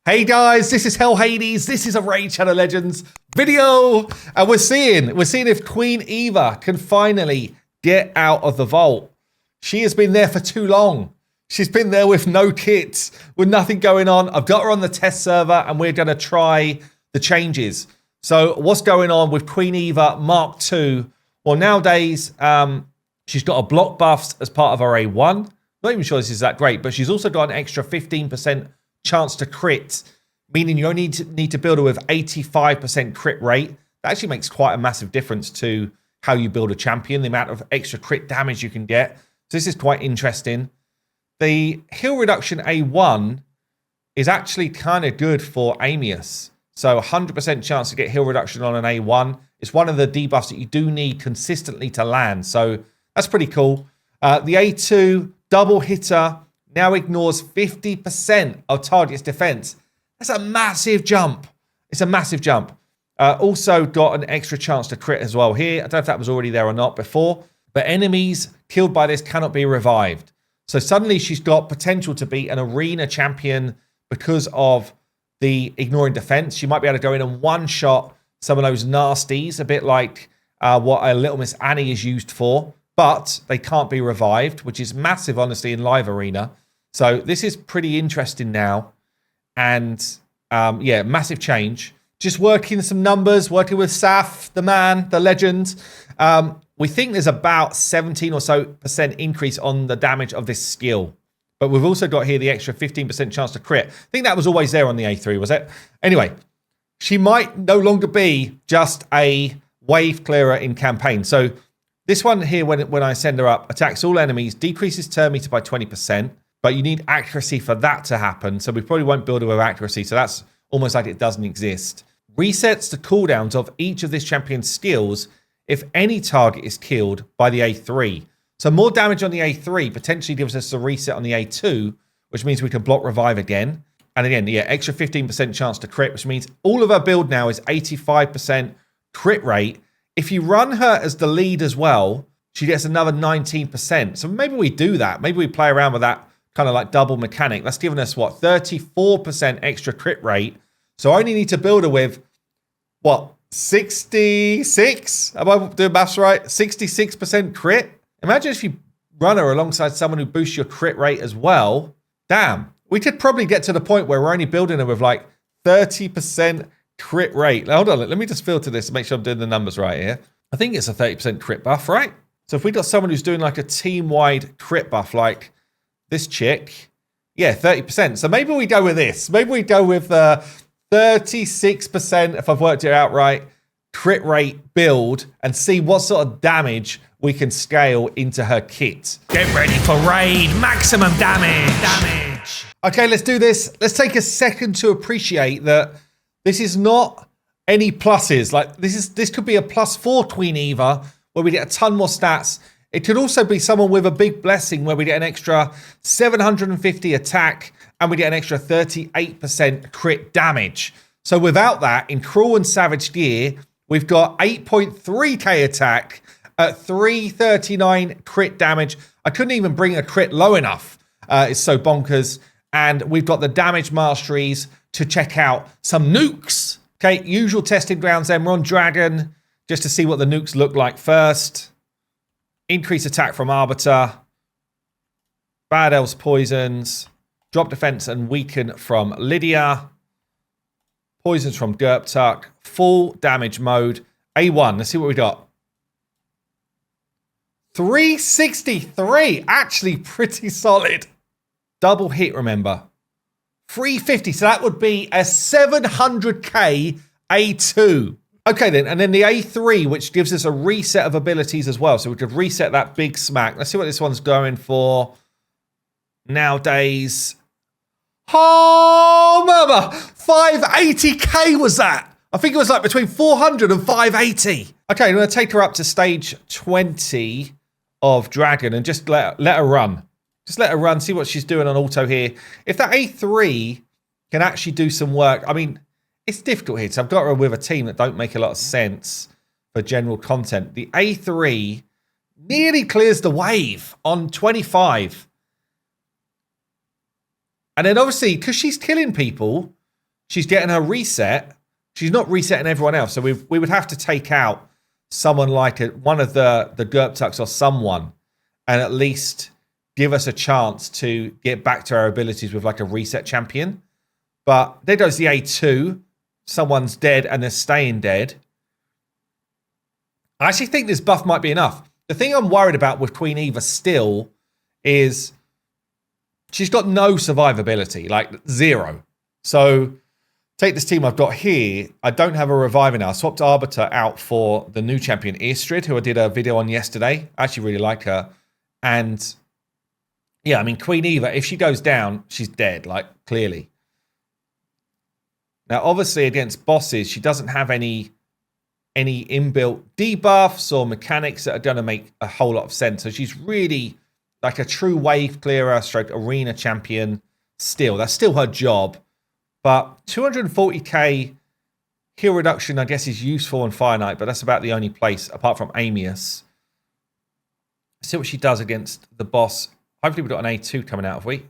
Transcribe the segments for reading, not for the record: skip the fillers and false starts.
Hey guys, this is Hell Hades. This is a Raid Shadow Legends video, and we're seeing if Queen EVA can finally get out of the vault. She has been there for too long. She's been there with no kits, with nothing going on. I've got her on the test server, and we're going to try the changes. So what's going on with Queen EVA Mark II? Well, nowadays, she's got a block buffs as part of her A1. Not even sure this is that great, but she's also got an extra 15% chance to crit, meaning you only need to build her with 85% crit rate. That actually makes quite a massive difference to how you build a champion, the amount of extra crit damage you can get. So this is quite interesting. The heal reduction A1 is actually kind of good for Amius. So 100% chance to get heal reduction on an A1. It's one of the debuffs that you do need consistently to land. So that's pretty cool. The A2 double hitter now ignores 50% of target's defense. That's a massive jump. It's a massive jump. Also got an extra chance to crit as well here. I don't know if that was already there or not before, but enemies killed by this cannot be revived. So suddenly she's got potential to be an arena champion because of the ignoring defense. She might be able to go in and one-shot some of those nasties, a bit like what a Little Miss Annie is used for, but they can't be revived, which is massive, honestly, in live arena. So this is pretty interesting now. And yeah, massive change. Just working some numbers, working with Saf, the man, the legend. We think there's about 17% or so increase on the damage of this skill. But we've also got here the extra 15% chance to crit. I think that was always there on the A3, was it? Anyway, she might no longer be just a wave clearer in campaign. So this one here, when I send her up, attacks all enemies, decreases turn meter by 20%. But you need accuracy for that to happen. So we probably won't build her with accuracy. So that's almost like it doesn't exist. Resets the cooldowns of each of this champion's skills if any target is killed by the A3. So more damage on the A3 potentially gives us a reset on the A2, which means we can block revive again. And again, yeah, extra 15% chance to crit, which means all of our build now is 85% crit rate. If you run her as the lead as well, she gets another 19%. So maybe we do that. Maybe we play around with that kind of like double mechanic. That's giving us, what, 34% extra crit rate. So I only need to build her with, what, 66? Am I doing maths right? 66% crit? Imagine if you run her alongside someone who boosts your crit rate as well. Damn. We could probably get to the point where we're only building her with like 30% crit rate. Now, hold on, let me just filter this to make sure I'm doing the numbers right here. I think it's a 30% crit buff, right? So if we got someone who's doing like a team-wide crit buff, like this chick, yeah, 30%. So maybe we go with this. Maybe we go with 36%, if I've worked it out right, crit rate build and see what sort of damage we can scale into her kit. Get ready for raid, maximum damage. Okay, let's do this. Let's take a second to appreciate that this is not any pluses. Like this could be a +4 Queen EVA where we get a ton more stats. It could also be someone with a big blessing where we get an extra 750 attack and we get an extra 38% crit damage. So without that, in Cruel and Savage gear, we've got 8.3k attack at 339 crit damage. I couldn't even bring a crit low enough. It's so bonkers. And we've got the damage masteries to check out some nukes. Okay, usual testing grounds then. We're on Dragon just to see what the nukes look like first. Increase attack from Arbiter. Bad Elves poisons. Drop defense and weaken from Lydia. Poisons from Gerptuk. Full damage mode. A1. Let's see what we got. 363. Actually pretty solid. Double hit, remember. 350. So that would be a 700k A2. Okay then, and then the A3, which gives us a reset of abilities as well. So we could reset that big smack. Let's see what this one's going for nowadays. Oh, mama! 580k was that? I think it was like between 400 and 580. Okay, I'm going to take her up to stage 20 of Dragon and just let her run. Just let her run, see what she's doing on auto here. If that A3 can actually do some work, I mean, it's difficult here. So I've got her with a team that don't make a lot of sense for general content. The A3 nearly clears the wave on 25. And then obviously, because she's killing people, she's getting her reset. She's not resetting everyone else. So we would have to take out someone like one of the Gerptucks or someone, and at least give us a chance to get back to our abilities with like a reset champion. But there goes the A2. Someone's dead and they're staying dead. I actually think this buff might be enough. The thing I'm worried about with Queen Eva still is she's got no survivability, like 0. So take this team I've got here. I don't have a reviver now. I swapped Arbiter out for the new champion, Istrid, who I did a video on yesterday. I actually really like her. And yeah, I mean, Queen Eva, if she goes down, she's dead, like clearly. Now, obviously, against bosses, she doesn't have any inbuilt debuffs or mechanics that are going to make a whole lot of sense. So she's really like a true wave clearer, stroke arena champion still. That's still her job. But 240k heal reduction, I guess, is useful on Fire Knight, but that's about the only place, apart from Amius. See what she does against the boss. Hopefully we've got an A2 coming out, have we?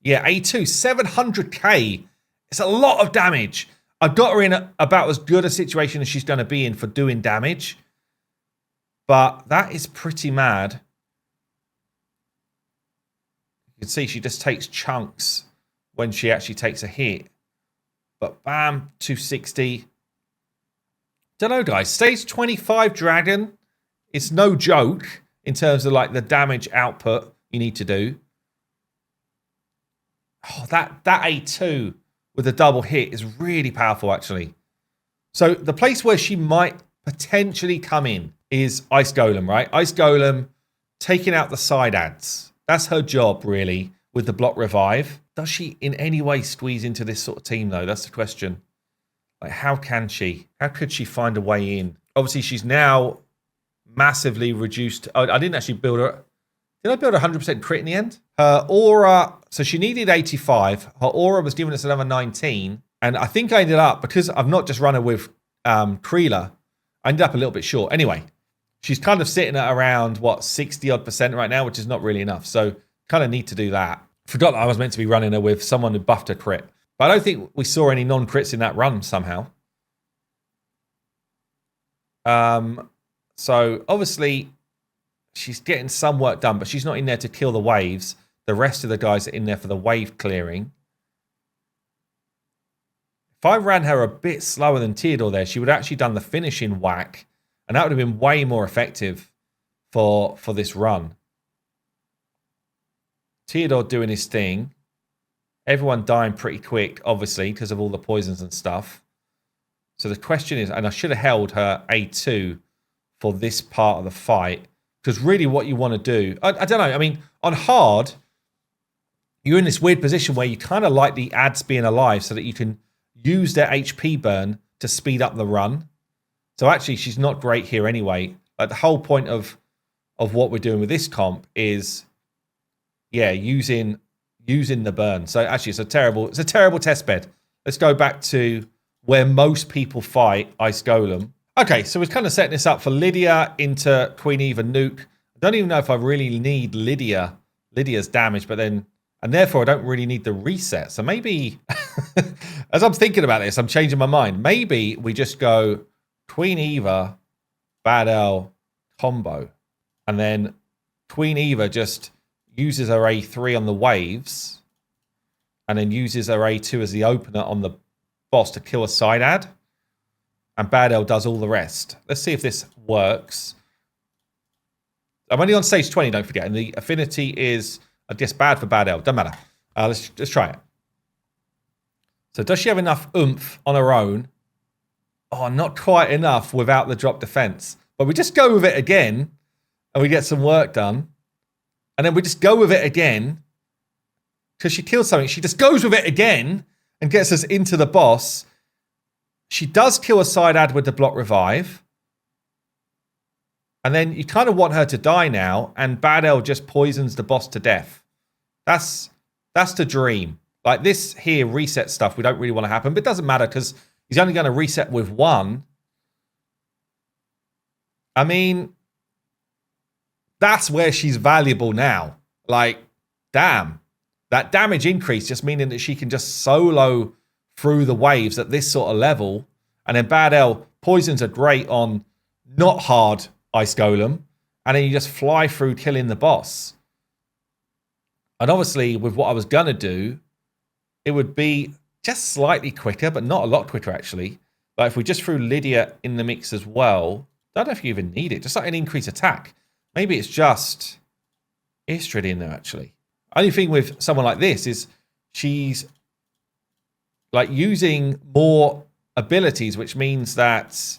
Yeah, A2, 700k. It's a lot of damage. I've got her in about as good a situation as she's going to be in for doing damage. But that is pretty mad. You can see she just takes chunks when she actually takes a hit. But bam, 260. Don't know, guys. Stage 25 Dragon, it's no joke in terms of like the damage output you need to do. Oh, that A2 with a double hit is really powerful, actually. So the place where she might potentially come in is Ice Golem, right? Ice Golem taking out the side ads. That's her job, really, with the block revive. Does she in any way squeeze into this sort of team, though? That's the question. Like, how can she? How could she find a way in? Obviously, she's now massively reduced. Oh, I didn't actually build her. Did I build 100% crit in the end? Her aura, so she needed 85. Her aura was giving us another 19. And I think I ended up, because I've not just run her with Kreela, I ended up a little bit short. Anyway, she's kind of sitting at around, what, 60-odd% right now, which is not really enough. So kind of need to do that. Forgot that I was meant to be running her with someone who buffed her crit. But I don't think we saw any non-crits in that run somehow. So obviously she's getting some work done, but she's not in there to kill the waves. The rest of the guys are in there for the wave clearing. If I ran her a bit slower than Theodore there, she would have actually done the finishing whack, and that would have been way more effective for this run. Theodore doing his thing. Everyone dying pretty quick, obviously, because of all the poisons and stuff. So the question is, and I should have held her A2 for this part of the fight, because really what you want to do, I don't know, I mean, on hard, you're in this weird position where you kind of like the ads being alive so that you can use their HP burn to speed up the run. So actually, she's not great here anyway. Like, the whole point of what we're doing with this comp is, yeah, using the burn. So actually, it's a terrible test bed. Let's go back to where most people fight Ice Golem. Okay, so we're kind of setting this up for Lydia into Queen Eva nuke. I don't even know if I really need Lydia's damage, but then, and therefore I don't really need the reset. So maybe, as I'm thinking about this, I'm changing my mind. Maybe we just go Queen Eva, Bad L combo, and then Queen Eva just uses her A3 on the waves, and then uses her A2 as the opener on the boss to kill a side ad. And Bad L does all the rest. Let's see if this works. I'm only on stage 20, don't forget. And the affinity is, I guess, bad for Bad L. Doesn't matter. Let's try it. So does she have enough oomph on her own? Oh, not quite enough without the drop defense. But we just go with it again, and we get some work done. And then we just go with it again. Because she kills something. She just goes with it again and gets us into the boss. She does kill a side ad with the block revive. And then you kind of want her to die now, and Bad L just poisons the boss to death. That's the dream. Like, this here reset stuff, we don't really want to happen, but it doesn't matter because he's only going to reset with one. I mean, that's where she's valuable now. Like, damn. That damage increase just meaning that she can just solo through the waves at this sort of level. And then Bad L, poisons are great on not hard Ice Golem. And then you just fly through killing the boss. And obviously, with what I was going to do, it would be just slightly quicker, but not a lot quicker, actually. But if we just threw Lydia in the mix as well, I don't know if you even need it. Just like an increased attack. Maybe it's just Istrid in there, actually. Only thing with someone like this is she's like using more abilities, which means that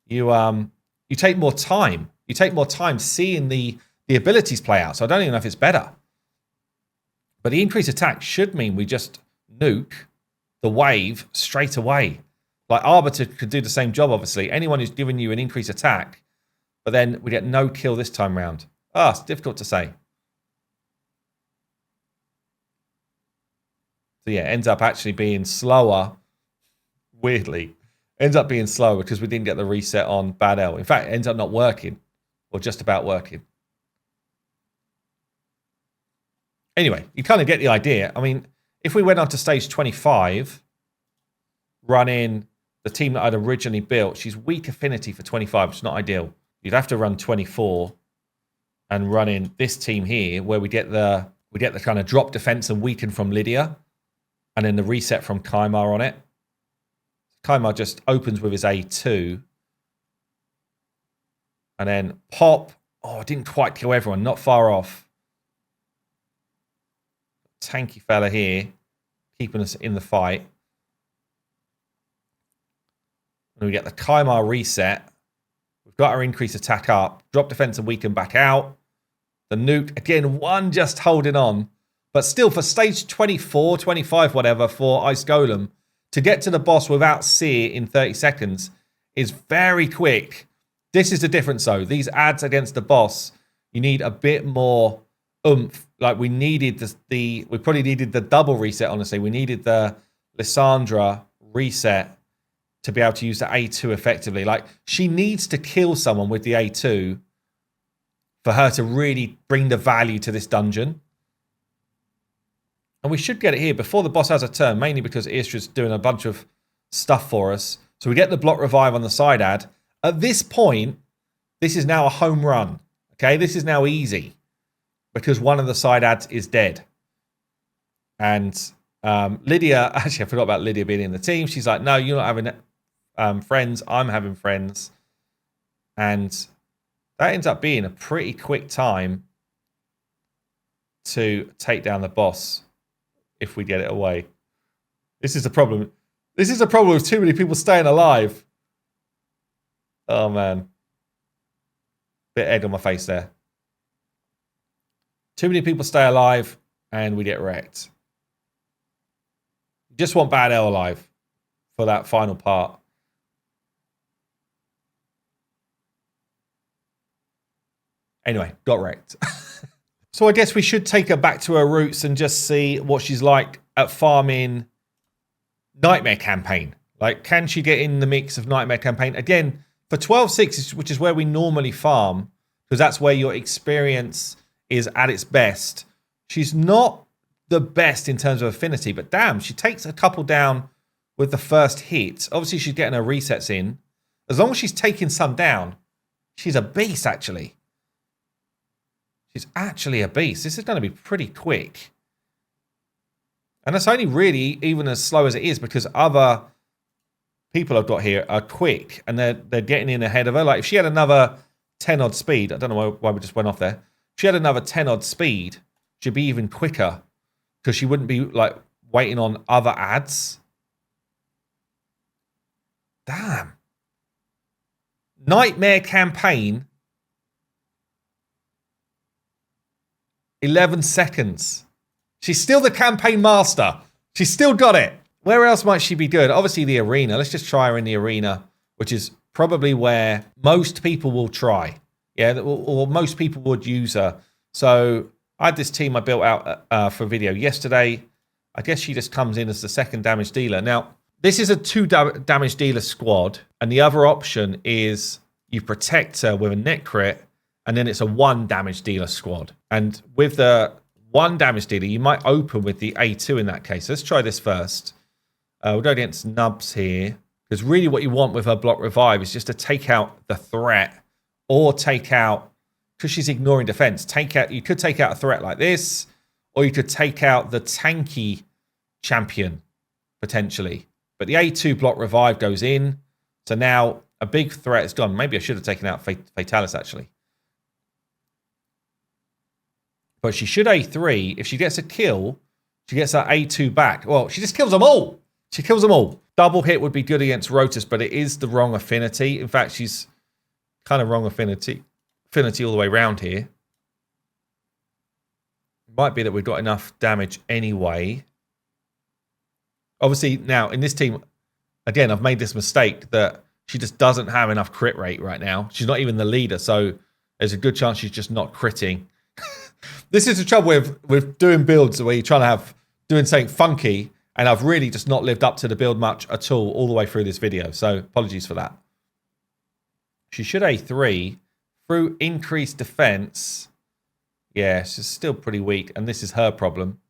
you take more time. You take more time seeing the abilities play out. So I don't even know if it's better. But the increased attack should mean we just nuke the wave straight away. Like Arbiter could do the same job, obviously. Anyone who's giving you an increased attack, but then we get no kill this time round. It's difficult to say. So yeah, it ends up actually being slower. Weirdly. Ends up being slower because we didn't get the reset on Bad L. In fact, it ends up not working. Or just about working. Anyway, you kind of get the idea. I mean, if we went on to stage 25, running the team that I'd originally built, she's weak affinity for 25, which is not ideal. You'd have to run 24 and run in this team here where we get the kind of drop defense and weaken from Lydia and then the reset from Kaimar on it. Kaimar just opens with his A2 and then pop. Oh, didn't quite kill everyone, not far off. Tanky fella here, keeping us in the fight. And we get the Kaimar reset. We've got our increased attack up. Drop defense and weaken back out. The nuke, again, one just holding on. But still, for stage 24, 25, whatever, for Ice Golem, to get to the boss without Seer in 30 seconds is very quick. This is the difference, though. These ads against the boss, you need a bit more oomph. Like we needed we probably needed the double reset, honestly. We needed the Lissandra reset to be able to use the A2 effectively. Like she needs to kill someone with the A2 for her to really bring the value to this dungeon. And we should get it here before the boss has a turn, mainly because Istrid's doing a bunch of stuff for us. So we get the block revive on the side ad. At this point, this is now a home run. Okay, this is now easy. Because one of the side ads is dead. And Lydia, actually I forgot about Lydia being in the team. She's like, no, you're not having friends. I'm having friends. And that ends up being a pretty quick time to take down the boss if we get it away. This is the problem. This is the problem with too many people staying alive. Oh, man. Bit egg on my face there. Too many people stay alive, and we get wrecked. You just want Bad L alive for that final part. Anyway, got wrecked. So I guess we should take her back to her roots and just see what she's like at farming Nightmare Campaign. Like, can she get in the mix of Nightmare Campaign? Again, for 12.6, which is where we normally farm, because that's where your experience is at its best. She's not the best in terms of affinity, but damn, she takes a couple down with the first hit. Obviously, she's getting her resets in. As long as she's taking some down, she's a beast, actually. She's actually a beast. This is going to be pretty quick. And that's only really even as slow as it is because other people I've got here are quick and they're getting in ahead of her. Like if she had another 10 odd speed, I don't know why we just went off there. If she had another 10 odd speed, she'd be even quicker because she wouldn't be like waiting on other ads. Damn. Nightmare Campaign. 11 seconds. She's still the campaign master. She's still got it. Where else might she be good? Obviously the arena. Let's just try her in the arena, which is probably where most people will try. Yeah, or most people would use her. So I had this team I built out for a video yesterday. I guess she just comes in as the second damage dealer. Now, this is a 2 damage dealer squad. And the other option is you protect her with a net crit. And then it's a 1 damage dealer squad. And with the 1 damage dealer, you might open with the A2 in that case. Let's try this first. We'll go against Nubs here. Because really what you want with her block revive is just to take out the threat or take out, because she's ignoring defense, you could take out a threat like this, or you could take out the tanky champion, potentially. But the A2 block revive goes in. So now a big threat is gone. Maybe I should have taken out Fatalis, actually. But she should A3. If she gets a kill, she gets that A2 back. Well, she just kills them all. She kills them all. Double hit would be good against Rotus, but it is the wrong affinity. In fact, she's kind of wrong affinity all the way around here. It might be that we've got enough damage anyway. Obviously, now in this team, again, I've made this mistake that she just doesn't have enough crit rate right now. She's not even the leader, so there's a good chance she's just not critting. This is the trouble with doing builds where you're trying to doing something funky, and I've really just not lived up to the build much at all the way through this video. So apologies for that. She should A3 through increased defense. Yeah, she's still pretty weak. And this is her problem,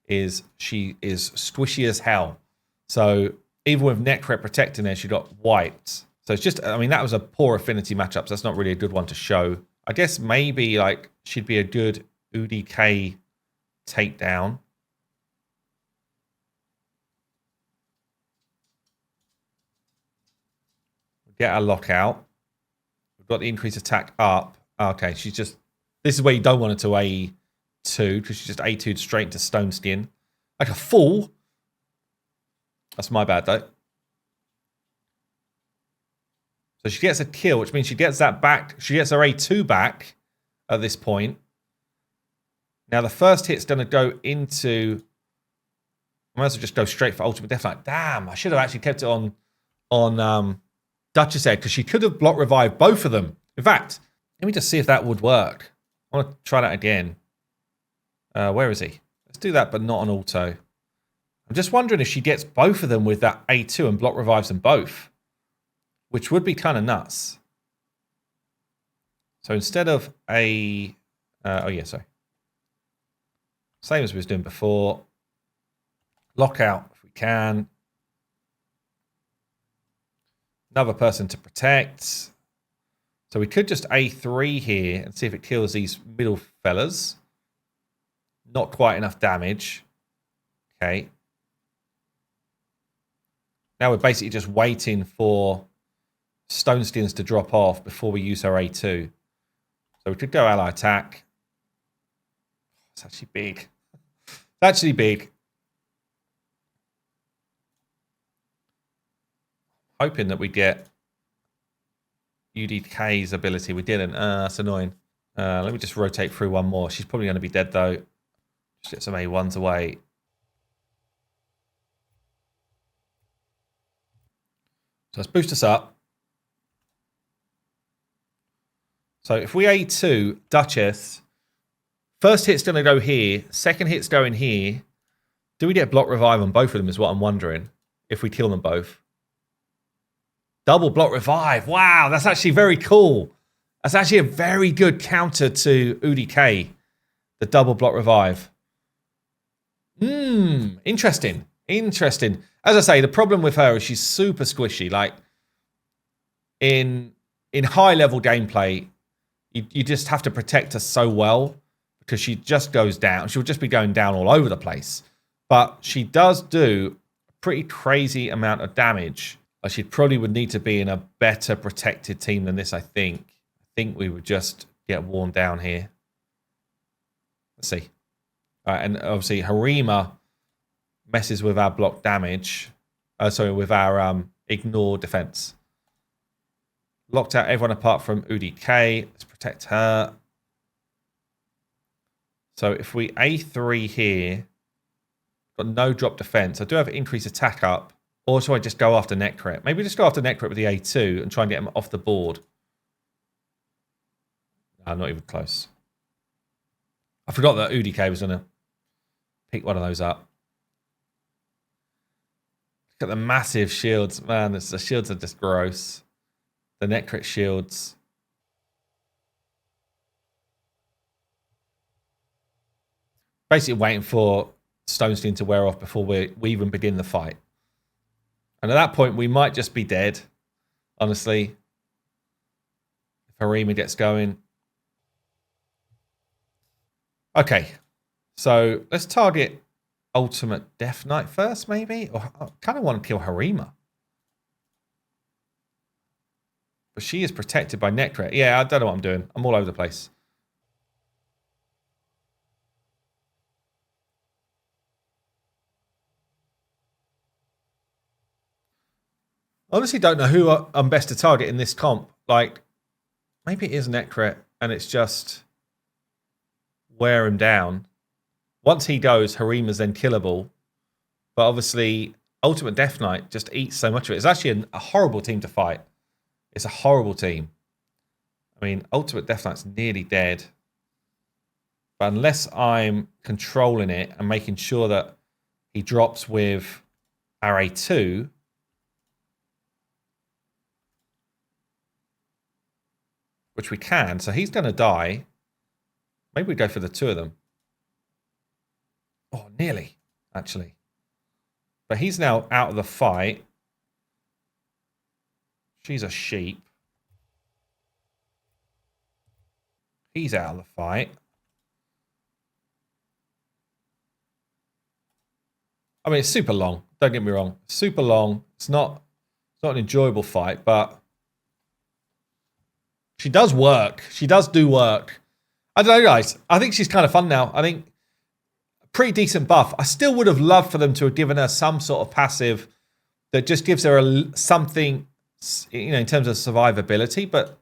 is she is squishy as hell. So even with Necret protecting her, she got wiped. So it's just, I mean, that was a poor affinity matchup. So that's not really a good one to show. I guess maybe like she'd be a good UDK takedown. Get a lockout. We've got the increased attack up. Okay, she's just... This is where you don't want it to A2, because she's just A2'd straight into Stone Skin. Like a fool. That's my bad, though. So she gets a kill, which means she gets that back. She gets her A2 back at this point. Now, the first hit's going to go into... I might as well just go straight for Ultimate Death Knight. Damn, I should have actually kept it on Duchess Head, because she could have block revived both of them. In fact, let me just see if that would work. I want to try that again. Where is he? Let's do that, but not on auto. I'm just wondering if she gets both of them with that A2 and block revives them both, which would be kind of nuts. So instead of a... oh, yeah, sorry. Same as we was doing before. Lockout if we can. Another person to protect. So we could just A3 here and see if it kills these middle fellas. Not quite enough damage. Okay. Now we're basically just waiting for Stone Skins to drop off before we use our A2. So we could go ally attack. It's actually big. It's actually big. Hoping that we get UDK's ability. We didn't. That's annoying. Let me just rotate through one more. She's probably going to be dead, though. Just get some A1s away. So let's boost us up. So if we A2 Duchess, first hit's going to go here. Second hit's going here. Do we get block revive on both of them is what I'm wondering. If we kill them both. Double block revive. Wow, that's actually very cool. That's actually a very good counter to UDK. The double block revive. Interesting. Interesting. As I say, the problem with her is she's super squishy. Like, in high-level gameplay, you just have to protect her so well because she just goes down. She'll just be going down all over the place. But she does do a pretty crazy amount of damage. She probably would need to be in a better protected team than this, I think. I think we would just get worn down here. Let's see. All right, and obviously Harima messes with our block damage. Sorry, with our ignore defense. Locked out everyone apart from UDK. Let's protect her. So if we A3 here, got no drop defense. I do have increased attack up. Or should I just go after Necret? Maybe just go after Necret with the A2 and try and get him off the board. No, not even close. I forgot that UDK was going to pick one of those up. Look at the massive shields. Man, the shields are just gross. The Necret shields. Basically waiting for Stone Skin to wear off before we even begin the fight. And at that point, we might just be dead, honestly. If Harima gets going. Okay. So let's target Ultimate Death Knight first, maybe? Or I kind of want to kill Harima. But she is protected by Necret. Yeah, I don't know what I'm doing. I'm all over the place. I honestly don't know who I'm best to target in this comp. Like, maybe it is Necret and it's just wear him down. Once he goes, Harima's then killable. But obviously, Ultimate Death Knight just eats so much of it. It's actually a horrible team to fight. It's a horrible team. I mean, Ultimate Death Knight's nearly dead. But unless I'm controlling it and making sure that he drops with RA2, which we can, so he's going to die. Maybe we go for the two of them. Oh, nearly, actually. But he's now out of the fight. She's a sheep. He's out of the fight. I mean, it's super long. Don't get me wrong. Super long. It's not an enjoyable fight, but she does work. She does do work. I don't know, guys. I think she's kind of fun now. I think pretty decent buff. I still would have loved for them to have given her some sort of passive that just gives her something, you know, in terms of survivability. But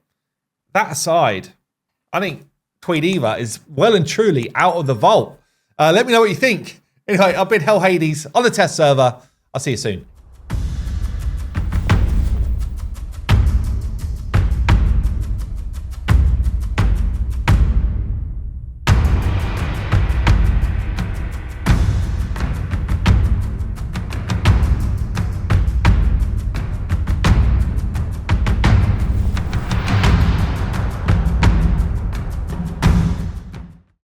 that aside, I think Queen Eva is well and truly out of the vault. Let me know what you think. Anyway, I've been Hell Hades on the test server. I'll see you soon.